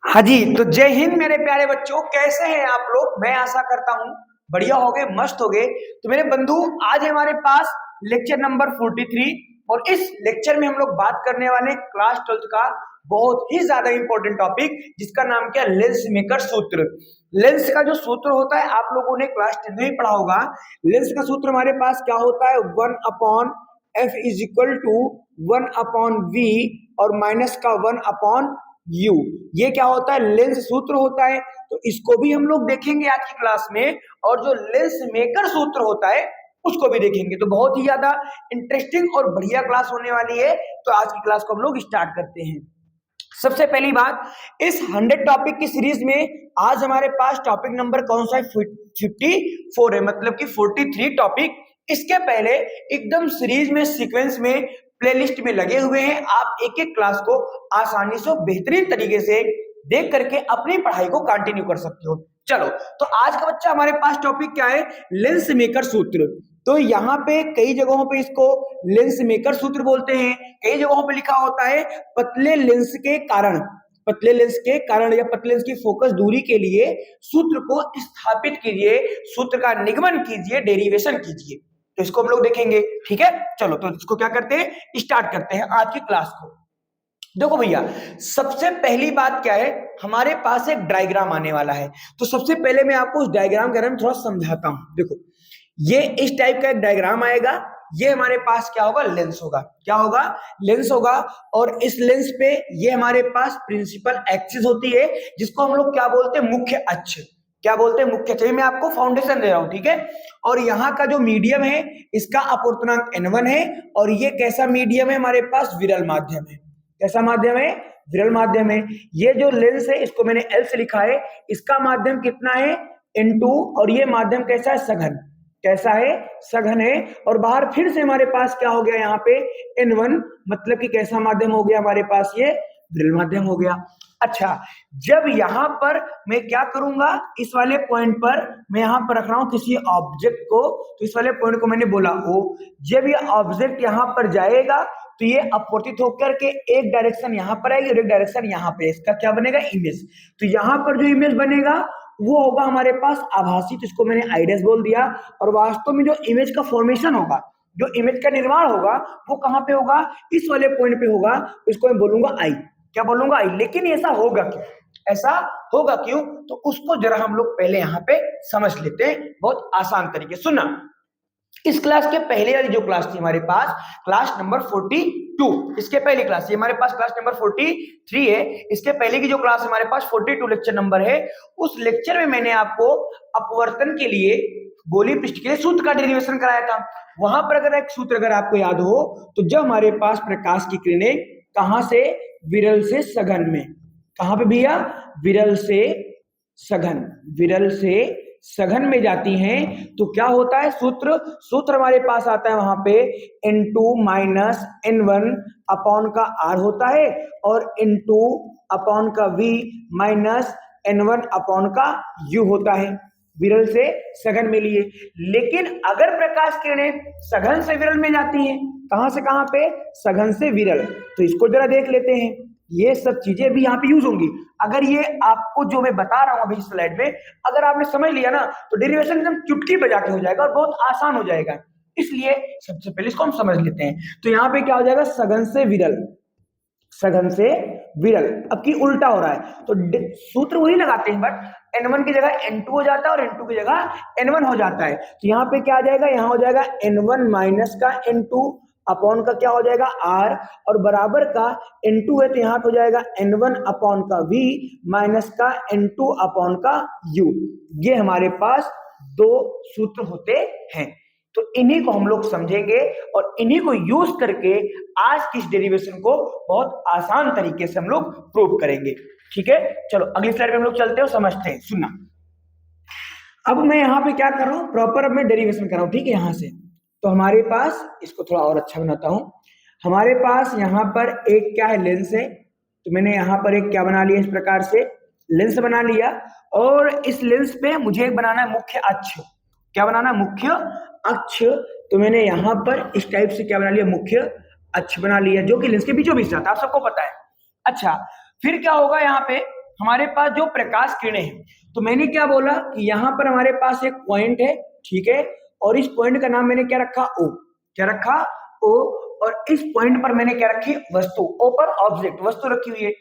हाँ जी, तो जय हिंद मेरे प्यारे बच्चों, कैसे हैं आप लोग। मैं आशा करता हूँ बढ़िया हो गए, मस्त हो गए। तो मेरे बंधु, आज हमारे पास लेक्चर नंबर 43 और इस लेक्चर में हम लोग बात करने वाले क्लास 12th का बहुत ही ज्यादा इंपॉर्टेंट टॉपिक, जिसका नाम क्या है, लेंस मेकर सूत्र। लेंस का जो सूत्र होता है, आप लोगों ने क्लास 10 में ही पढ़ा होगा। लेंस का सूत्र हमारे पास क्या होता है, 1/f is equal to 1/v और माइनस का 1/u। ये क्या होता है, लेंस सूत्र होता है। तो इसको भी हम लोग देखेंगे आज की क्लास में, और जो लेंस मेकर सूत्र होता है उसको भी देखेंगे। तो बहुत ही ज्यादा इंटरेस्टिंग और बढ़िया क्लास होने वाली है। तो आज की क्लास को हम लोग स्टार्ट करते हैं। सबसे पहली बात, इस 100 टॉपिक की सीरीज में आज हमारे पास टॉपिक नंबर कौन सा है, 54 है, मतलब कि 43 टॉपिक इसके पहले एकदम सीरीज में सीक्वेंस में प्लेलिस्ट में लगे हुए हैं। आप एक एक क्लास को आसानी से बेहतरीन तरीके से देख करके अपनी पढ़ाई को कंटिन्यू कर सकते हो। चलो, तो आज का बच्चा हमारे पास टॉपिक क्या है, लेंस मेकर सूत्र। तो यहाँ पे कई जगहों पे इसको लेंस मेकर सूत्र बोलते हैं, कई जगहों पे लिखा होता है पतले लेंस के कारण। पतले लेंस के कारण या पतले लेंस की फोकस दूरी के लिए सूत्र को स्थापित कीजिए, सूत्र का निगमन कीजिए, डेरिवेशन कीजिए। तो इसको हम लोग देखेंगे, ठीक है। चलो, तो इसको क्या करते हैं, स्टार्ट करते हैं आज की क्लास को। देखो भैया, सबसे पहली बात क्या है, हमारे पास एक डायग्राम आने वाला है। तो सबसे पहले मैं आपको उस डायग्राम के बारे में थोड़ा समझाता हूं। देखो, ये इस टाइप का एक डायग्राम आएगा। ये हमारे पास क्या होगा, लेंस होगा। क्या होगा, लेंस होगा। और इस लेंस पे ये हमारे पास प्रिंसिपल एक्सिस होती है, जिसको हम लोग क्या बोलते हैं, मुख्य अक्ष। क्या बोलते हैं, मुख्य अक्ष। मैं आपको फाउंडेशन दे रहा हूं, ठीक है। और यहाँ का जो मीडियम है, इसका अपवर्तनांक n1 है। और ये कैसा मीडियम है, हमारे पास विरल माध्यम है। कैसा माध्यम है, विरल माध्यम है। ये जो लेंस है, इसको मैंने L से लिखा है। इसका माध्यम कितना है, N2। और ये माध्यम कैसा है, सघन। कैसा है, सघन है। और बाहर फिर से हमारे पास क्या हो गया, यहाँ पे N1, मतलब कि कैसा माध्यम हो गया हमारे पास, ये विरल माध्यम हो गया। अच्छा, जब यहां पर मैं क्या करूंगा, इस वाले पॉइंट पर मैं यहां पर रख रहा हूं किसी ऑब्जेक्ट को। तो इस वाले पॉइंट को मैंने बोला O। जब ये ऑब्जेक्ट यहां पर जाएगा तो ये अपवर्तित होकर के एक डायरेक्शन यहां पर आएगी और एक डायरेक्शन यहां पे। इसका क्या बनेगा, इमेज। तो यहां पर जो इमेज बनेगा वो होगा हमारे पास आभासी। तो इसको मैंने आइडेस बोल दिया। और वास्तव में जो इमेज का फॉर्मेशन होगा, जो इमेज का निर्माण होगा, वो कहां पे होगा, इस वाले पॉइंट पे होगा। इसको मैं बोलूंगा आई। क्या बोलूंगा, आई। लेकिन ऐसा होगा क्यों, ऐसा होगा क्यों, तो उसको जरा हम लोग पहले यहां पे समझ लेते हैं, बहुत आसान तरीके। सुनना, इस क्लास के पहले वाली जो क्लास थी हमारे पास, क्लास नंबर 42, इसके पहली क्लास, ये हमारे पास क्लास नंबर 43 है। इसके पहले की जो क्लास हमारे पास 42 लेक्चर नंबर है, उस लेक्चर में मैंने आपको अपवर्तन के लिए, गोली पृष्ठ के लिए सूत्र का डेरिवेशन कराया था। वहां पर अगर एक सूत्र अगर आपको याद हो, तो जब हमारे पास प्रकाश की किरणें कहां से, विरल से सघन में, कहां पे भैया, विरल से सघन, विरल से सघन में जाती हैं, तो क्या होता है, सूत्र सूत्र हमारे पास आता है वहां पे N2 माइनस N1 अपॉन का R होता है, और N2 अपॉन का V माइनस N1 अपॉन का U होता है, विरल से सघन में लिए। लेकिन अगर प्रकाश किरणें सघन से विरल में जाती हैं, कहां से कहां पे, सघन से विरल, तो इसको जरा देख लेते हैं। ये सब चीजें भी यहाँ पे यूज होंगी। अगर ये आपको जो मैं बता रहा हूं अभी स्लाइड में, अगर आपने समझ लिया ना, तो डेरिवेशन एकदम चुटकी बजा के हो जाएगा और बहुत आसान हो जाएगा। इसलिए सबसे पहले इसको हम समझ लेते हैं। तो यहाँ पे क्या हो जाएगा, सघन से विरल, सघन से विरल। अब की उल्टा हो रहा है, तो सूत्र वही लगाते हैं, बट N1 की जगह N2 हो जाता है और N2 की जगह N1 हो जाता है। तो यहाँ पे क्या आ जाएगा, यहाँ हो जाएगा N1 माइनस का N2 अपॉन का क्या हो जाएगा, R, और बराबर का N2 है, तो यहाँ पे हो जाएगा N1 अपॉन का V माइनस का N2 अपॉन का U। ये हमारे पास दो सूत्र होते हैं। तो इन्हीं को हम लोग समझेंगे और इन्हीं को यूज करके आज की इस डेरिवेशन को बहुत आसान तरीके से हम लोग प्रूव करेंगे, ठीक है। चलो अगली स्लाइड में हम लोग चलते हैं और समझते हैं। सुनना, अब मैं यहाँ पे क्या कर रहा हूँ, प्रॉपर अब मैं डेरिवेशन कर रहा हूँ, ठीक है। यहाँ से तो हमारे पास, इसको थोड़ा और अच्छा बनाता हूँ, हमारे पास यहाँ पर एक क्या है, लेंस है। तो मैंने यहाँ पर एक क्या बना लिया, इस प्रकार से लेंस बना लिया। और इस लेंस पे मुझे एक बनाना है मुख्य अक्ष। क्या बनाना है, मुख्य अक्ष। तो मैंने यहाँ पर इस टाइप से क्या बना लिया, मुख्य अक्ष बना लिया, जो कि लेंस के बीचों बीच जाता है, आप सबको पता है। अच्छा, फिर क्या होगा यहाँ पे, हमारे पास जो प्रकाश किरणें हैं, तो मैंने क्या बोला कि यहाँ पर हमारे पास एक पॉइंट है, ठीक है, और इस पॉइंट का नाम मैंने क्या रखा, ओ। क्या रखा, ओ। और इस पॉइंट पर मैंने क्या रखी, वस्तु। ओ पर ऑब्जेक्ट, वस्तु रखी हुई है।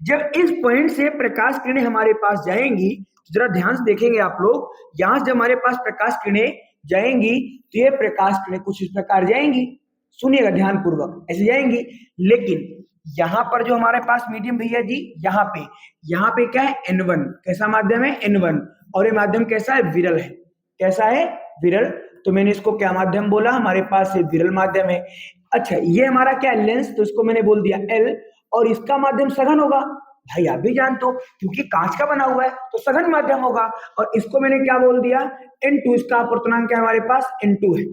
जब इस पॉइंट से प्रकाश किरणें हमारे पास जाएंगी, तो जरा ध्यान से देखेंगे आप लोग, यहां से जब हमारे पास प्रकाश किरणें जाएंगी तो ये प्रकाश किरणें कुछ इस प्रकार जाएंगी, सुनिएगा ध्यान पूर्वक, ऐसे जाएंगी। लेकिन यहां पर जो हमारे पास मीडियम भैया जी, यहाँ पे क्या है, N1, कैसा माध्यम है, N1, और ये माध्यम कैसा है, विरल है। कैसा है, विरल। तो मैंने इसको क्या माध्यम बोला, हमारे पास ये विरल माध्यम है। अच्छा, ये हमारा क्या है, लेंस, तो इसको मैंने बोल दिया L, और इसका माध्यम सघन होगा। भाई आप भी जानते हो, क्योंकि कांच का बना हुआ है तो सघन माध्यम होगा। और इसको मैंने क्या बोल दिया, N2, इसका अपवर्तनांक क्या हमारे पास, N2 है।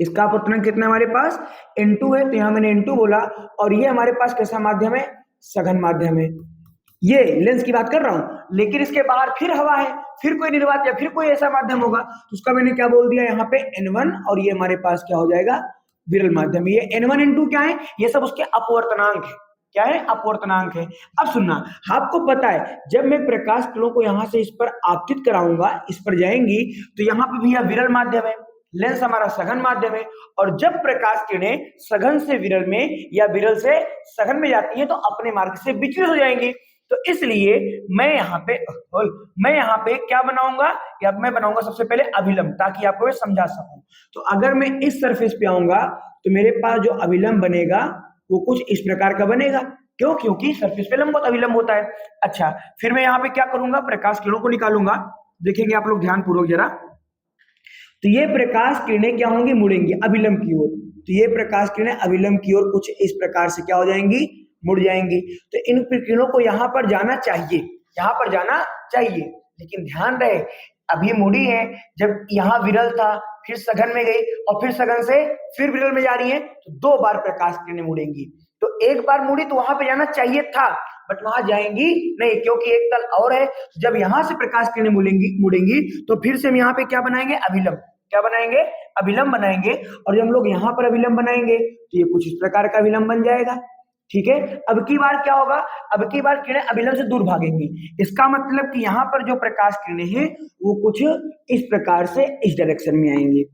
इसका अपवर्तनांक कितना हमारे पास, N2 है, तो यहां मैंने N2 बोला। और ये हमारे पास कैसा माध्यम है, सघन माध्यम है। ये लेंस की बात कर रहा हूं, लेकिन इसके बाहर फिर हवा है, फिर कोई निर्वात या फिर कोई ऐसा माध्यम होगा, तो उसका मैंने क्या बोल दिया यहाँ पे, N1, और ये हमारे पास क्या हो जाएगा, विरल माध्यम। ये N1 N2 क्या है, ये सब उसके अपवर्तनांक है। क्या है, अपवर्तनांक है। अब सुनना, आपको पता है जब मैं प्रकाश किरणों को यहां से इस पर आपतित कराऊंगा, इस पर जाएंगी, तो यहाँ पे भी यह विरल माध्यम है, लेंस हमारा सघन माध्यम है। और जब प्रकाश किरणें सघन से विरल में या विरल से सघन में जाती हैं, तो अपने मार्ग से विचलित हो जाएंगी। तो इसलिए मैं यहाँ पे क्या बनाऊंगा, या मैं बनाऊंगा सबसे पहले अभिलंब, ताकि आपको मैं समझा सकूं। तो अगर मैं इस सरफेस पे आऊंगा, तो मेरे पास जो अभिलंब बनेगा वो कुछ इस प्रकार का बनेगा। क्यों, क्योंकि सरफेस पे लंब अभिलंब होता है। अच्छा, फिर मैं यहाँ पे क्या करूंगा, प्रकाश किरणों को निकालूंगा। देखेंगे आप लोग ध्यान पूर्वक जरा, तो ये प्रकाश किरणें क्या होंगी, मुड़ेंगी अभिलंब की ओर। तो ये प्रकाश किरणें अभिलंब की ओर कुछ इस प्रकार से क्या हो जाएंगी, मुड़ जाएंगी। तो इन किरणों को यहाँ पर जाना चाहिए, यहाँ पर जाना चाहिए, लेकिन ध्यान रहे अभी मुड़ी है, जब यहाँ विरल था, फिर सघन में गई, और फिर सघन से फिर विरल में जा रही है, तो 2 बार प्रकाश किरणें मुड़ेंगी। तो एक बार मुड़ी तो वहां पे जाना चाहिए था, बट वहां जाएंगी नहीं, क्योंकि एक तल और है। जब यहां से प्रकाश किरणें मुड़ेंगी, तो फिर से हम यहाँ पे क्या बनाएंगे, अभिलंब। क्या बनाएंगे, अभिलंब बनाएंगे। और जब हम लोग यहाँ पर अभिलंब बनाएंगे, तो ये कुछ इस प्रकार का अभिलंब बन जाएगा। ठीक है, अब की बार क्या होगा, अब की बार किरणें अभिलंब से दूर भागेंगी। इसका मतलब कि यहाँ पर जो प्रकाश किरणें हैं वो कुछ इस प्रकार से इस डायरेक्शन में आएंगी,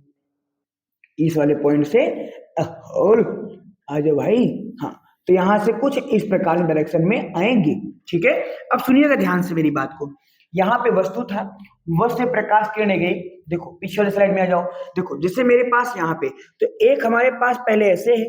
इस वाले पॉइंट से। और आ जाओ भाई, हाँ, तो यहां से कुछ इस प्रकार के डायरेक्शन में आएंगी। ठीक है, अब सुनिएगा ध्यान से मेरी बात को। यहाँ पे वस्तु था, वस्तु से प्रकाश किरणें गई। देखो पीछे वाले स्लाइड में आ जाओ। देखो जैसे मेरे पास यहाँ पे तो एक हमारे पास पहले ऐसे है,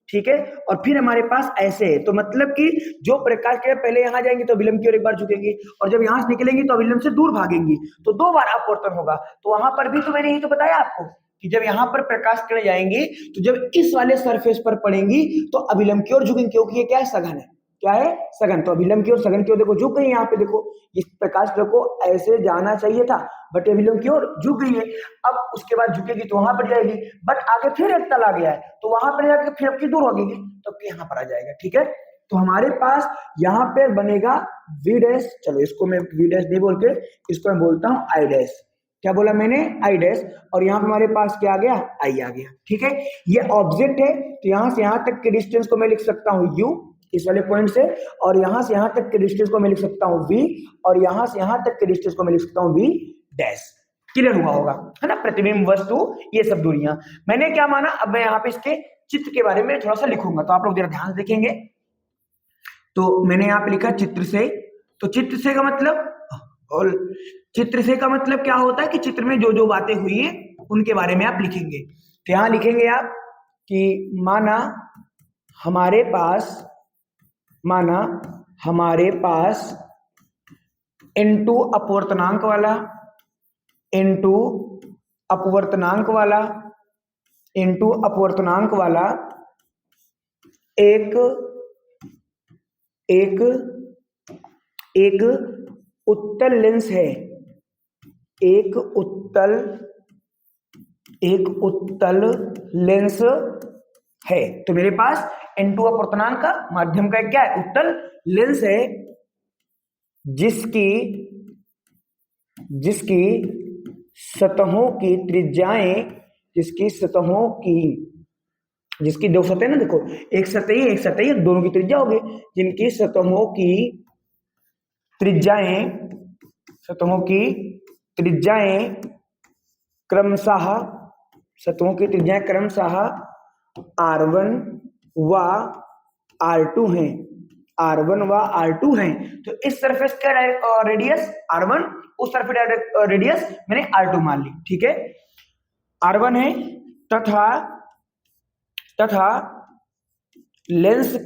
ठीक है, और फिर हमारे पास ऐसे है। तो मतलब कि जो प्रकाश किरणें पहले यहाँ जाएंगी तो अभिलंब की ओर एक बार झुकेंगी, और जब यहाँ से निकलेंगी तो अभिलंब से दूर भागेंगी, तो 2 बार अपवर्तन होगा। तो वहां पर भी तो मैंने यही तो बताया आपको कि जब यहाँ पर प्रकाश किरणें जाएंगी, तो जब इस वाले सरफेस पर पड़ेंगी तो अभिलंब की ओर झुकेंगी, क्योंकि ये क्या है, सघन है। क्या है, सघन। तो अभिलंब की ओर, सघन की ओर देखो झुक गई। यहाँ पे देखो इस प्रकाश किरण को ऐसे जाना चाहिए था, बट अभिलंब की ओर झुक गई है। अब उसके बाद झुकेगी तो वहां पर जाएगी, बट आगे फिर एक तल आ गया है, तो वहां पर जाकर फिर अपनी दूर होगी, तो यहाँ पर आ जाएगा। ठीक है, तो हमारे पास यहाँ पे बनेगा वी डैश। चलो इसको मैं वी डैश नहीं बोल के इसको मैं बोलता हूँ आई डैश। क्या बोला मैंने, आई डैश। और यहाँ पे हमारे पास क्या आ गया, आई आ गया। ठीक है, ये ऑब्जेक्ट है, तो यहाँ से यहाँ तक के डिस्टेंस को मैं लिख सकता हूँ u, इस वाले पॉइंट से, और यहाँ से यहाँ तक के डिस्टेंस को मैं लिख सकता हूँ v, और यहाँ से यहाँ तक के डिस्टेंस को मैं लिख सकता हूँ v डैश। क्लियर हुआ होगा, है ना। प्रतिबिंब, वस्तु, ये सब दूरियां मैंने क्या माना। अब मैं यहाँ पे इसके चित्र के बारे में थोड़ा सा लिखूंगा, तो आप लोग जरा ध्यान से देखेंगे। तो मैंने यहाँ पे लिखा चित्र से। तो चित्र से का मतलब, और चित्र से का मतलब क्या होता है कि चित्र में जो जो बातें हुई है उनके बारे में आप लिखेंगे। तो यहां लिखेंगे आप कि माना हमारे पास N2 अपवर्तनांक वाला एक उत्तल लेंस है, एक उत्तल लेंस है। तो मेरे पास N2 अपवर्तनांक का माध्यम का क्या है, उत्तल लेंस है, जिसकी सतहों की त्रिज्याएं, जिसकी 2 सतहें ना, देखो एक सतही दोनों की त्रिज्या होगी, जिनकी सतहों की त्रिज्याएं, सतहों की त्रिज्याएं क्रमशः, सतहों की त्रिज्याएं क्रमशः R1 व R2 हैं, R1 व R2 हैं। तो इस सरफेस का रेडियस R1, उस सरफेस का रेडियस मैंने R2 मान ली, ठीक है। R1 है तथा लेंस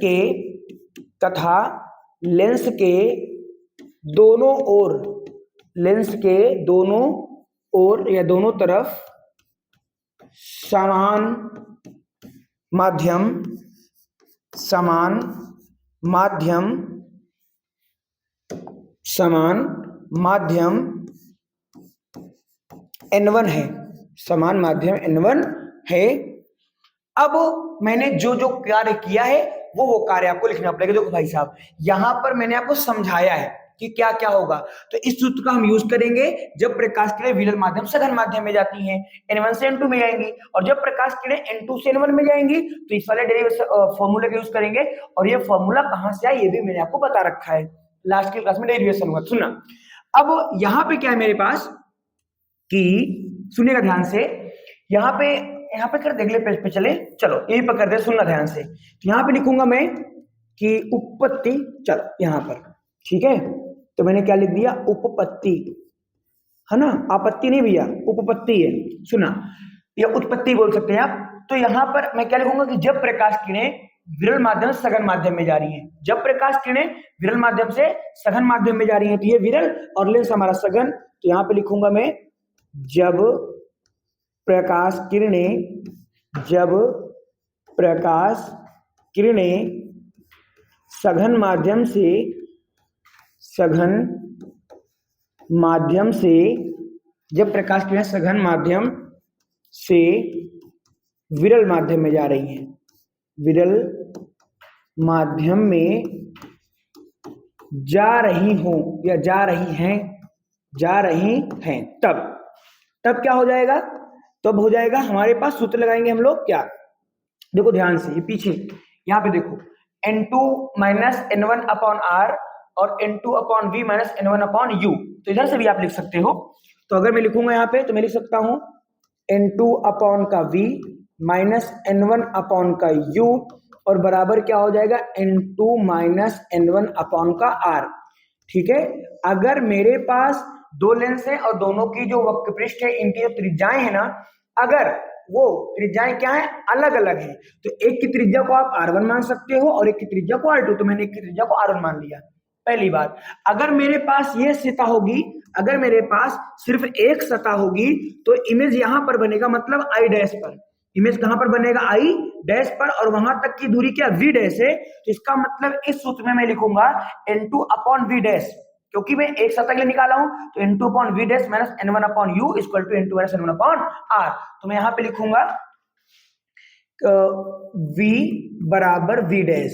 के दोनों ओर, लेंस के दोनों ओर या दोनों तरफ समान माध्यम N1 है, समान माध्यम N1 है। अब मैंने जो जो कार्य किया है वो कार्य आपको लिखना पड़ेगा। देखो भाई साहब, यहां पर मैंने आपको समझाया है कि क्या क्या होगा। तो इस सूत्र का हम यूज करेंगे जब प्रकाश किरणें विरल माध्यम सघन माध्यम में जाती हैं, N1 से N2 में जाएंगी, और जब प्रकाश किरणें N2 से N1 में जाएंगी तो इस वाले डेरिवेशन फॉर्मूले का यूज करेंगे। और ये फॉर्मूला कहां से आया ये भी मैंने आपको बता रखा है, लास्ट की क्लास में डेरिवेशन हुआ, सुनना। अब यहां पे क्या है मेरे पास कि सुनिएगा ध्यान से, यहाँ पे कर देख ले, पेज पे चले, चलो यही पर कर दे, सुनना ध्यान से। तो यहाँ पे लिखूंगा मैं कि उपपत्ति, चलो यहाँ पर, ठीक है। तो मैंने क्या लिख दिया, उपपत्ति, है ना, आपत्ति नहीं भैया, उपपत्ति है, सुना, या उत्पत्ति बोल सकते हैं आप। तो यहाँ पर मैं क्या लिखूंगा कि जब प्रकाश किरणें विरल माध्यम से सघन माध्यम में जा रही हैं, जब प्रकाश किरणें विरल माध्यम से सघन माध्यम में जा रही हैं, तो ये विरल और लेंस हमारा सघन। तो यहाँ पे लिखूंगा मैं जब प्रकाश किरणें सघन माध्यम से जब प्रकाश किरणें सघन माध्यम से विरल माध्यम में जा रही हैं, विरल माध्यम में जा रही हों या जा रही हैं, तब क्या हो जाएगा, तब हो जाएगा हमारे पास सूत्र लगाएंगे हम लोग क्या, देखो ध्यान से, ये पीछे यहाँ पे देखो, N2 minus N1 upon R और N2 upon V minus N1 upon U। तो इधर से भी आप लिख सकते हो। तो अगर मैं लिखूंगा यहाँ पे तो मैं लिख सकता हूँ N2 अपॉन का V माइनस N1 अपॉन का U और बराबर क्या हो जाएगा N2 माइनस N1 अपॉन का R, ठीक है। अगर मेरे पास दो लेंस है और दोनों की जो वक्रपृष्ठ है, इनकी जो त्रिज्याएं है ना, अगर वो त्रिज्याएं क्या है, अलग अलग है, तो एक की त्रिज्या को आप R1 मान सकते हो और एक की त्रिज्या को R2। तो मैंने एक की त्रिज्या को R1 मान लिया, पहली बात। अगर मेरे पास ये सतह होगी, अगर मेरे पास सिर्फ एक सतह होगी तो इमेज यहां पर बनेगा, मतलब I डैश पर, इमेज कहां पर बनेगा, I डैश पर, और वहां तक की दूरी क्या, V डैश है। तो इसका मतलब इस सूत्र में मैं लिखूंगा N2 अपॉन V डैश, क्योंकि मैं एक सतह के लिए निकाला हूं, तो N2 upon V dash minus N1 upon U equal to N2 minus N1 upon R। तो मैं यहां पे लिखूंगा V बराबर V डैश,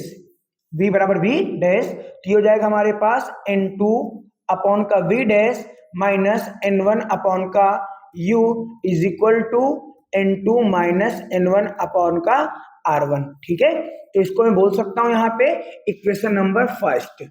V बराबर V डैश, तो ये हो जाएगा हमारे पास N2 अपॉन का V dash minus N1 upon का U is equal to N2 minus N1 upon का R1, ठीक है। तो इसको मैं बोल सकता हूं यहाँ पे इक्वेशन नंबर फर्स्ट,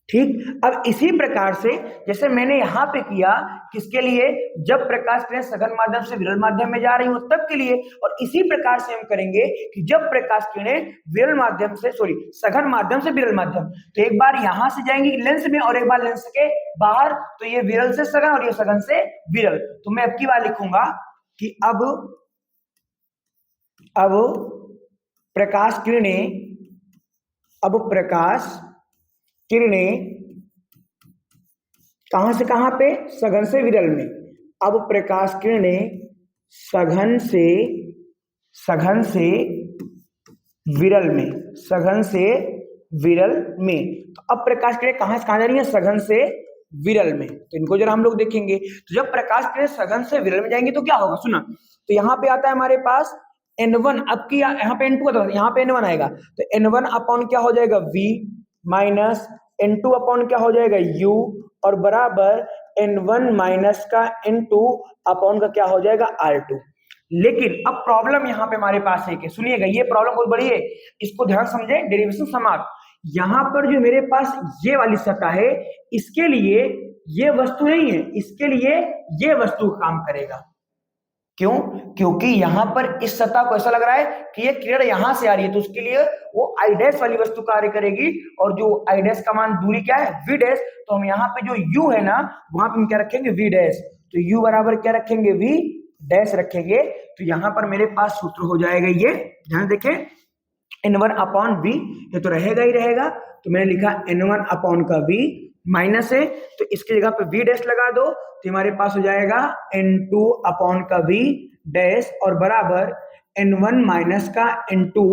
ठीक। अब इसी प्रकार से जैसे मैंने यहां पे किया, किसके लिए, जब प्रकाश किरणें सघन माध्यम से विरल माध्यम में जा रही हो तब के लिए, और इसी प्रकार से हम करेंगे कि जब प्रकाश किरणें विरल माध्यम से सघन माध्यम से विरल माध्यम, तो एक बार यहां से जाएंगी लेंस में और एक बार लेंस के बाहर, तो ये विरल से सघन और ये सघन से विरल। तो मैं अब की बार लिखूंगा कि अब प्रकाश किरणें कहां से कहां पे, सघन से विरल में। अब प्रकाश किरणें सघन से विरल में, तो अब प्रकाश किरणें कहां से कहां जा रही है, सघन से विरल में। तो इनको जरा हम लोग देखेंगे। तो जब प्रकाश किरणें सघन से विरल में जाएंगी तो क्या होगा, सुना। तो यहाँ पे आता है हमारे पास N1, अब की यहाँ पे N2 आता है, यहाँ पे N1 आएगा, तो N1 अपॉन क्या हो जाएगा V माइनस N2 अपॉन क्या हो जाएगा U और बराबर N1 माइनस का N2 अपॉन का क्या हो जाएगा R2। लेकिन अब प्रॉब्लम यहाँ पे हमारे पास है कि सुनिएगा, ये प्रॉब्लम बहुत बड़ी है, इसको ध्यान समझे, डेरिवेशन समाप्त। यहां पर जो मेरे पास ये वाली सतह है, इसके लिए ये वस्तु नहीं है, इसके लिए ये वस्तु काम करेगा। क्यों? क्योंकि यहां पर इस सतह को ऐसा लग रहा है कि ये किरण यहां से आ रही है, तो उसके लिए वो आई डैश वाली वस्तु कार्य करेगी, और जो आई डैश का मान दूरी क्या है, वी डैश, तो हम यहाँ पे जो u है ना, वहां पे हम क्या रखेंगे, वी डैश, तो u बराबर क्या रखेंगे, वी डैश रखेंगे। तो यहां पर मेरे पास सूत्र हो जाएगा ये, ध्यान देखें, n1 अपॉन वी, ये तो रहेगा ही रहेगा, तो मैंने लिखा n1 अपॉन का v, माइनस है तो इसकी जगह पे v डैश लगा दो, तो हमारे पास हो जाएगा n2 अपॉन का v डैश, और बराबर n1 माइनस का n2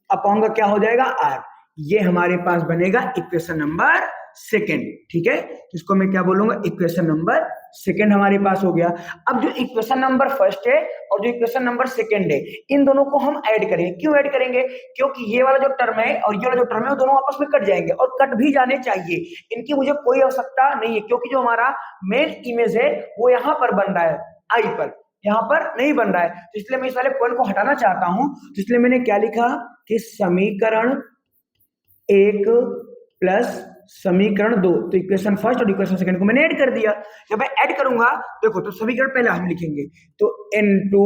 अपॉन का क्या हो जाएगा, r। ये हमारे पास बनेगा इक्वेशन नंबर सेकेंड। ठीक है, तो इसको मैं क्या बोलूंगा, इक्वेशन नंबर सेकेंड हमारे पास हो गया। अब जो इक्वेशन नंबर फर्स्ट है और जो इक्वेशन नंबर सेकेंड है, इन दोनों को हम ऐड करेंगे। क्यों ऐड करेंगे? क्योंकि ये वाला जो टर्म है और ये वाला जो टर्म है वो दोनों आपस में कट जाएंगे, और कट भी जाने चाहिए, इनकी मुझे कोई आवश्यकता नहीं है, क्योंकि जो हमारा मेन इमेज है वो यहाँ पर बन रहा है, आई पर, यहाँ पर नहीं बन रहा है, तो इसलिए मैं इस वाले पॉइंट को हटाना चाहता हूं। तो इसलिए मैंने क्या लिखा कि समीकरण 1 प्लस समीकरण 2, तो इक्वेशन फर्स्ट और इक्वेशन सेकंड को मैंने ऐड कर दिया। जब मैं ऐड करूंगा, देखो, तो समीकरण पहले हम लिखेंगे, तो n2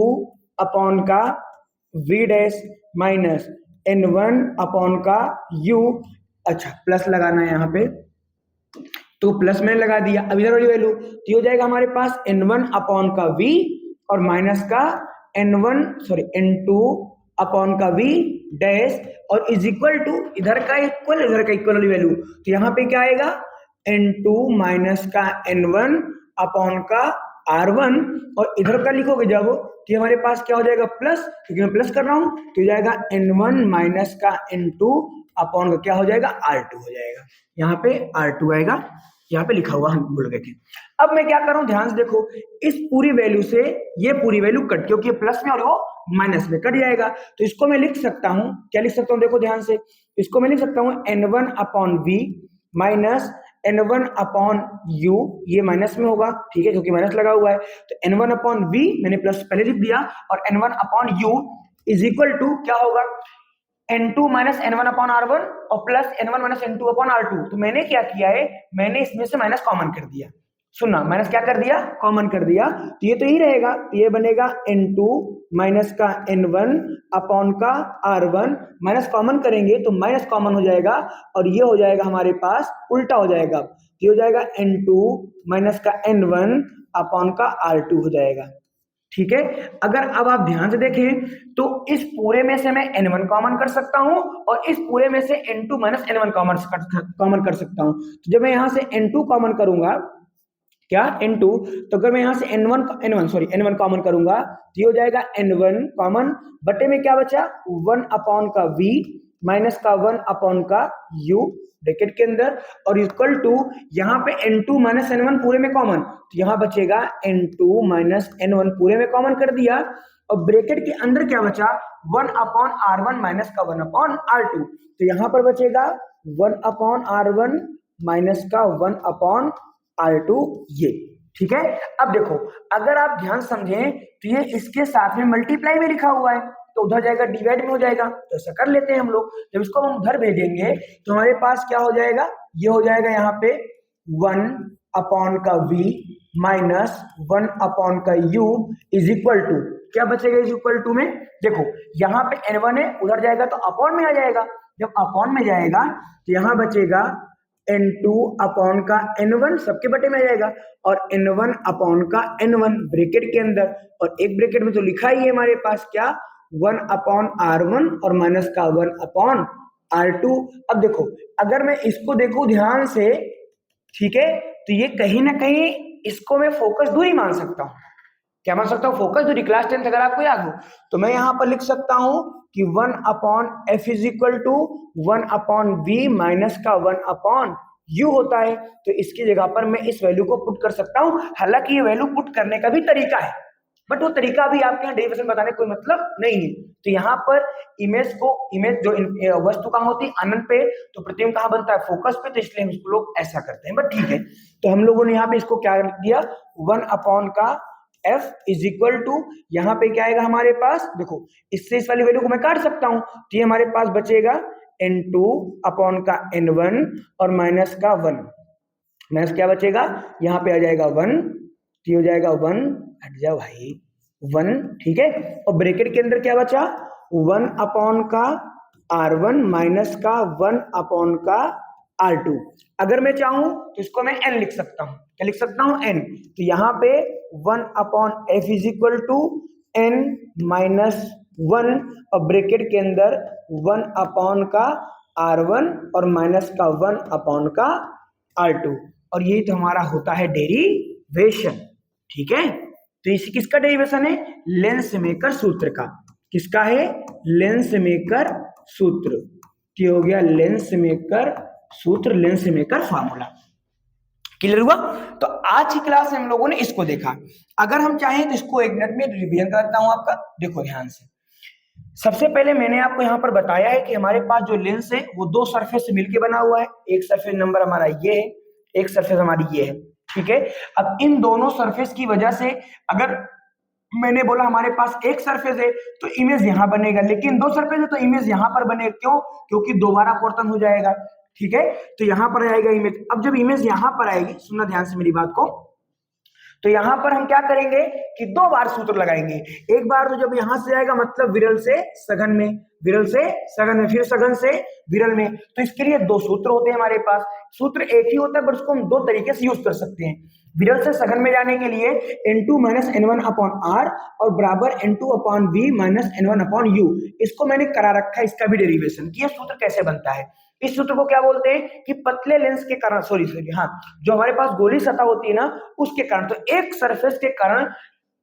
अपॉन का v dash minus n1 upon का u, अच्छा प्लस लगाना है यहाँ पे, तो प्लस मैंने लगा दिया। अब इधर वाली वैल्यू तो हो जाएगा हमारे पास n1 अपॉन का v और माइनस का n2 अपॉन का v डैश, और इज इक्वल टू इधर का इक्वल वाली वैल्यू, तो यहाँ पे क्या आएगा, n2 माइनस का n1 अपॉन का r1, और इधर का लिखोगे जब, तो हमारे पास क्या हो जाएगा, प्लस, क्योंकि मैं प्लस कर रहा हूं, तो हो जाएगा n1 माइनस का n2 अपॉन का क्या हो जाएगा, r2 हो जाएगा। यहाँ पे r2 आएगा, यहाँ पे लिखा हुआ हम भूल गए थे। अब मैं क्या करूं, ध्यान से देखो, इस पूरी वैल्यू से ये पूरी वैल्यू कट, क्योंकि ये प्लस में और वो माइनस में कट जाएगा, तो इसको मैं लिख सकता हूं, क्या लिख सकता हूं, देखो ध्यान से, इसको मैं लिख सकता हूं n1 upon v minus n1 upon u, ये माइनस में होगा, ठीक है, क्योंकि माइनस लगा हुआ है, तो n1 अपॉन v मैंने प्लस पहले लिख दिया, और n1 upon u is equal to क्या होगा, n2 minus n1 upon r1 और plus n1 minus n2 upon r2। तो मैंने क्या किया है, मैंने इसमें से माइनस कॉमन कर दिया, सुनना, माइनस क्या कर दिया, कॉमन कर दिया, तो ये तो ही रहेगा, तो ये बनेगा n2 माइनस का n1 अपॉन का r1, माइनस कॉमन करेंगे तो माइनस कॉमन हो जाएगा, और ये हो जाएगा हमारे पास उल्टा हो जाएगा, ये हो जाएगा n2 माइनस का n1 अपॉन का r2 हो जाएगा। ठीक है, अगर अब आप ध्यान से देखें तो इस पूरे में से मैं n1 कॉमन कर सकता हूं, और इस पूरे में से n2 माइनस n1 कॉमन कर सकता हूं। तो जब मैं यहां से n2 कॉमन करूंगा, क्या n2, तो अगर मैं यहां से n1 कॉमन करूंगा, तो ये हो जाएगा n1 कॉमन, बटे में क्या बचा, 1 अपॉन का v माइनस का 1 अपॉन का u ब्रैकेट के अंदर, और इक्वल टू यहाँ पे n2 माइनस n1 पूरे में कॉमन, तो यहाँ बचेगा n2 माइनस n1 पूरे में कॉमन कर दिया, और ब्रैकेट के अंदर क्या बचा, 1 अपॉन r1 माइनस का 1 अपॉन r2, तो यहाँ पर बचेगा 1 अपॉन r1 माइनस का 1 अपॉन r2, ये ठीक है। अब देखो, अगर आप ध्यान समझें तो ये इसके साथ में मल्टीप्लाई में लिखा हुआ है, तो उधर जाएगा डिवाइड में हो जाएगा, तो ऐसा कर लेते हैं हम लोग। जब इसको हम उधर भेजेंगे तो हमारे पास क्या हो जाएगा, ये हो जाएगा यहाँ पे 1 अपॉन का v माइनस 1 अपॉन का u इज इक्वल टू, क्या बचेगा इज इक्वल टू में, देखो यहाँ पे n1 है, उधर जाएगा तो अपॉन में आ जाएगा, जब अपॉन में जाएगा तो यहाँ बचेगा n2 अपॉन का n1 सबके बटे में आ जाएगा, और n1 अपॉन का n1 ब्रैकेट के अंदर, और एक ब्रैकेट में तो लिखा ही है हमारे पास क्या, 1 अपॉन r1 और माइनस का 1 अपॉन r2। अब देखो, अगर मैं इसको देखूं ध्यान से, ठीक है, तो ये कहीं ना कहीं इसको मैं फोकस दूरी मान सकता हूं, क्या मान सकता हूं, फोकस दूरी, क्लास 10 अगर आपको याद हो, तो मैं यहां पर लिख सकता हूं कि 1 upon f is equal to 1 upon v minus का 1 अपॉन u होता है, तो इसकी जगह पर मैं इस वैल्यू को पुट कर सकता हूं। हालांकि ये वैल्यू पुट करने का भी तरीका है, बट वो तरीका भी आपके यहाँ डेरिवेशन बताने कोई मतलब नहीं है। तो यहाँ पर इमेज जो वस्तु कहाँ होती है, अनंत पे, तो प्रतिबिंब कहाँ बनता है, फोकस पे, तो इसलिए हम इसको लोग ऐसा करते हैं, बट ठीक है। तो हम लोगों ने यहाँ पे इसको क्या लिख दिया, 1 अपॉन का f इज इक्वल टू, यहाँ पे क्या आएगा हमारे पास, देखो इससे इस वाली वैल्यू को मैं काट सकता हूं, तो ये हमारे पास बचेगा N2 अपॉन का N1 और माइनस का 1, माइनस क्या बचेगा, यहाँ पे आ जाएगा 1, तो हो जाएगा 1, हट जाओ भाई 1, ठीक है। और ब्रैकेट के अंदर क्या बचा, 1 अपॉन का R1 माइनस का 1 अपॉन का R2। अगर मैं चाहूं तो इसको मैं n लिख सकता हूं, क्या लिख सकता हूं, n। तो यहाँ पे 1 upon f is equal to n minus 1 और ब्रैकेट के अंदर 1 अपॉन का R1 और माइनस का 1 अपॉन का R2, और यही तो हमारा होता है डेरिवेशन, ठीक है। तो इसी किसका डेरिवेशन है, लेंस मेकर सूत्र का, किसका है, लेंस मेकर सूत्र, ये हो गया लेंस मेकर सूत्र, लेंस मेकर फार्मूला। क्लियर हुआ। तो आज की क्लास में हम लोगों ने इसको देखा। अगर हम चाहें तो इसको एक मिनट में रिवीजन करता हूं आपका, देखो ध्यान से। सबसे पहले मैंने आपको यहां पर बताया है कि हमारे पास जो लेंस है वो दो सरफेस से मिलकर बना हुआ है, एक सरफेस नंबर हमारा ये है, एक सरफेस हमारी ये है, ठीक है। अब इन दोनों सरफेस की वजह से अगर मैंने बोला हमारे पास एक सरफेस है तो इमेज यहां बनेगा, लेकिन दो सरफेस है तो इमेज यहां पर बनेगा, क्यों, क्योंकि दोबारा कर्तन हो जाएगा, ठीक है। तो यहां पर आएगा इमेज। अब जब इमेज यहां पर आएगी, सुनना ध्यान से मेरी बात को, तो यहां पर हम क्या करेंगे कि दो बार सूत्र लगाएंगे। एक बार तो जब यहां से आएगा मतलब विरल से सघन में, विरल से सघन में, फिर सघन से विरल में। तो इसके लिए दो सूत्र होते हैं हमारे पास, सूत्र एक ही होता है पर उसको हम दो तरीके से यूज कर सकते हैं। विरल से सघन में जाने के लिए n2 minus n1 upon r और बराबर n2 upon v minus n1 upon u, इसको मैंने करा रखा है, इसका भी डेरिवेशन कि ये सूत्र कैसे बनता है। इस सूत्र को क्या बोलते हैं कि पतले लेंस के कारण, सॉरी हाँ, जो हमारे पास गोली सतह होती है ना उसके कारण, तो एक सरफेस के कारण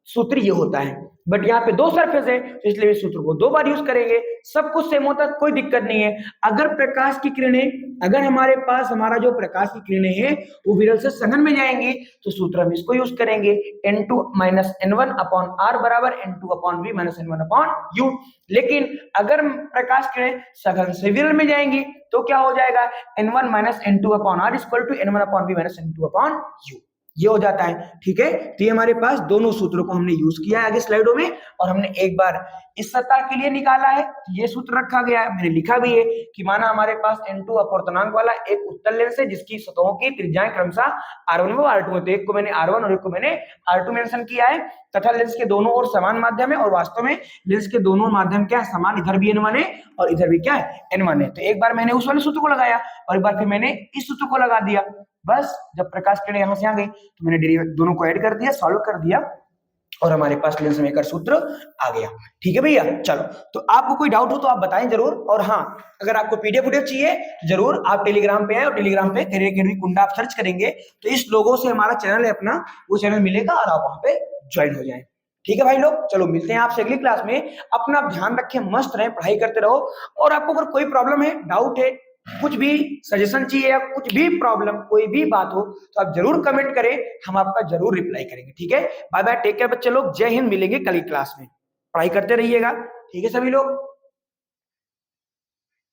सूत्र ये होता है। बट यहाँ पे दो सरफेस है तो इसलिए इस सूत्र को दो बार यूज करेंगे, सब कुछ सेम होता है, कोई दिक्कत नहीं है। अगर प्रकाश की किरणें, अगर हमारे पास हमारा जो प्रकाश की किरणें हैं वो विरल से सघन में जाएंगी तो सूत्र हम इसको यूज करेंगे, n2 minus n1 upon r बराबर n2 upon v minus n1 upon u। लेकिन अगर प्रकाश किरणें सघन से विरल में जाएंगी तो क्या हो जाएगा, n1 minus n2 upon r equal to n1 upon v minus n2 upon u, ये हो जाता है, ठीक है। तो ये हमारे पास दोनों सूत्रों को हमने यूज किया है आगे स्लाइडों में, और हमने एक बार इस सतह के लिए निकाला है, ये सूत्र रखा गया है, मैंने लिखा भी है कि माना हमारे पास n2 अपवर्तनांक वाला एक उत्तल लेंस है जिसकी सतहों की त्रिज्याएं क्रमशः r1 व r2 है, तो एक को मैंने r1 और एक को मैंने r2 मेंशन किया है, तथा लेंस के दोनों ओर समान माध्यम है, और वास्तव में लेंस के दोनों माध्यम क्या है, समान, इधर भी n1 है और इधर भी क्या है, n1 है। तो एक बार मैंने उस वाले सूत्र को लगाया और एक बार फिर मैंने इस सूत्र को लगा दिया, बस जब प्रकाश किरण यहां से आ गई तो मैंने डेरिवेटिव दोनों को ऐड कर दिया, सॉल्व कर दिया और हमारे पास लेंस मेकर सूत्र आ गया, ठीक है भैया। चलो, तो आपको कोई डाउट हो तो आप बताएं जरूर, और हाँ, अगर आपको पीडीएफ चाहिए तो जरूर आप टेलीग्राम पे आए, और टेलीग्राम पे करियर अकेडमी कुंडा आप सर्च करेंगे तो इस लोगों से हमारा चैनल है अपना, वो चैनल मिलेगा और आप वहां पे ज्वाइन हो जाए, ठीक है भाई लोग। चलो मिलते हैं आपसे अगली क्लास में, अपना ध्यान रखें, मस्त रहें, पढ़ाई करते रहो, और आपको अगर कोई प्रॉब्लम है, डाउट है, कुछ भी सजेशन चाहिए या कुछ भी प्रॉब्लम, कोई भी बात हो तो आप जरूर कमेंट करें, हम आपका जरूर रिप्लाई करेंगे, ठीक है। बाय बाय, टेक केयर बच्चे लोग, जय हिंद, मिलेंगे कल की क्लास में, पढ़ाई करते रहिएगा, ठीक है सभी लोग।